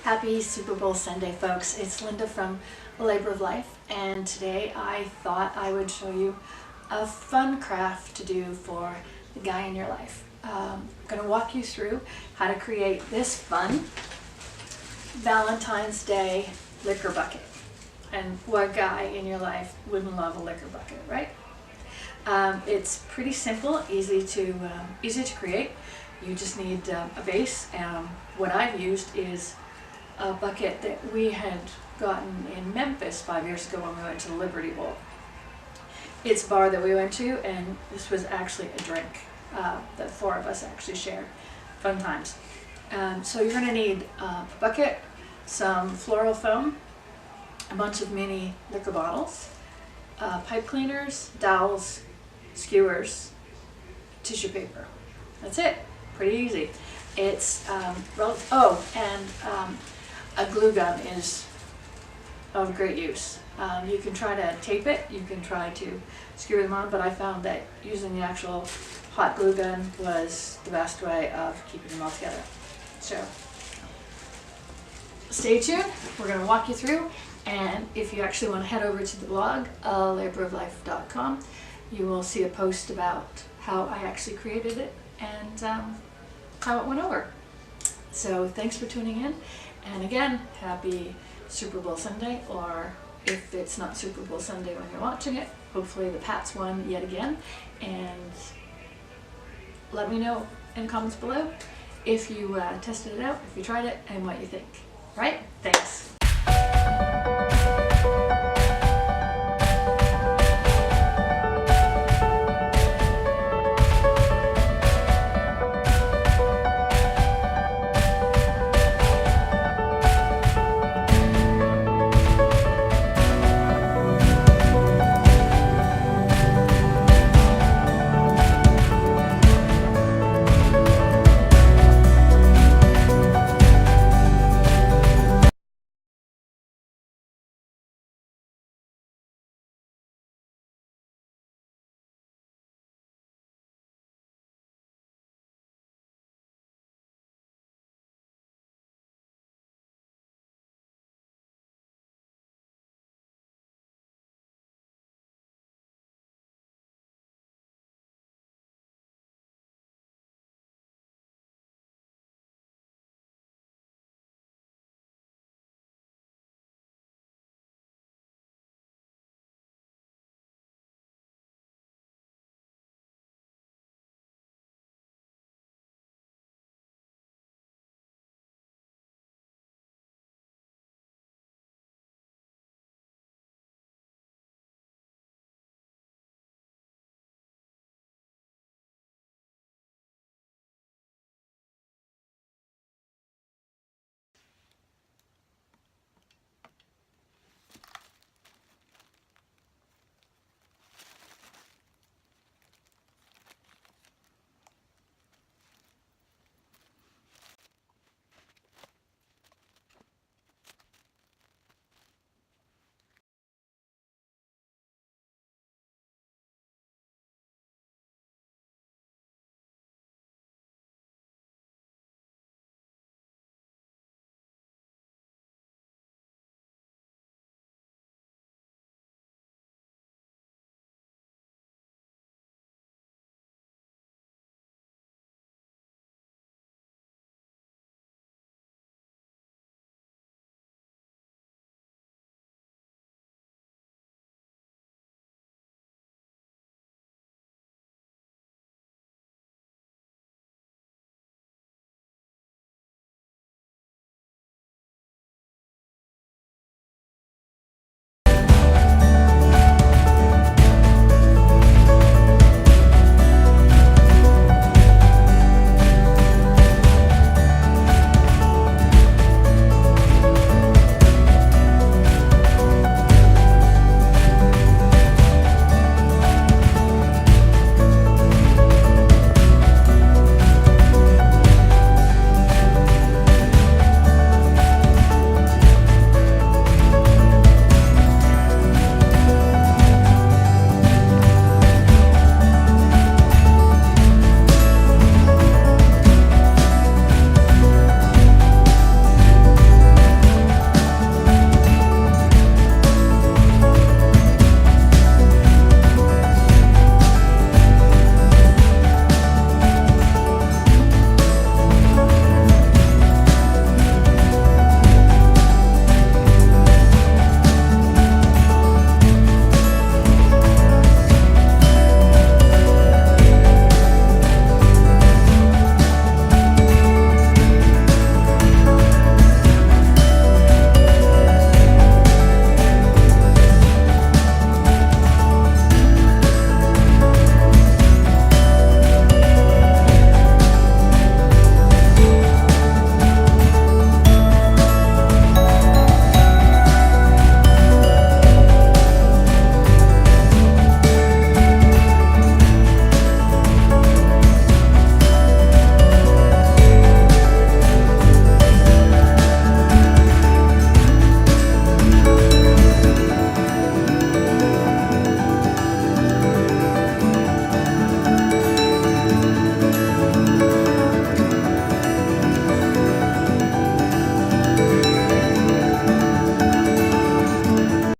Happy Super Bowl Sunday, folks. It's Linda from A Labor of Life, and today I thought I would show you a fun craft to do for the guy in your life. I'm going to walk you through how to create this fun Valentine's Day liquor bucket. And what guy in your life wouldn't love a liquor bucket, right? It's pretty simple, easy to create. You just need a base. What I've used is a bucket that we had gotten in Memphis 5 years ago when we went to the Liberty Bowl. It's a bar that we went to, and this was actually a drink that four of us actually shared. Fun times. So you're going to need a bucket, some floral foam, a bunch of mini liquor bottles, pipe cleaners, dowels, skewers, tissue paper. That's it. Pretty easy. It's a glue gun is of great use. You can try to tape it, you can try to skewer them on, but I found that using the actual hot glue gun was the best way of keeping them all together. So stay tuned, we're going to walk you through, and if you actually want to head over to the blog, laboroflife.com, you will see a post about how I actually created it and how it went over. So thanks for tuning in, and again, happy Super Bowl Sunday, or if it's not Super Bowl Sunday when you're watching it, hopefully the Pats won yet again, and let me know in the comments below if you tested it out, if you tried it, and what you think. Right? Thanks.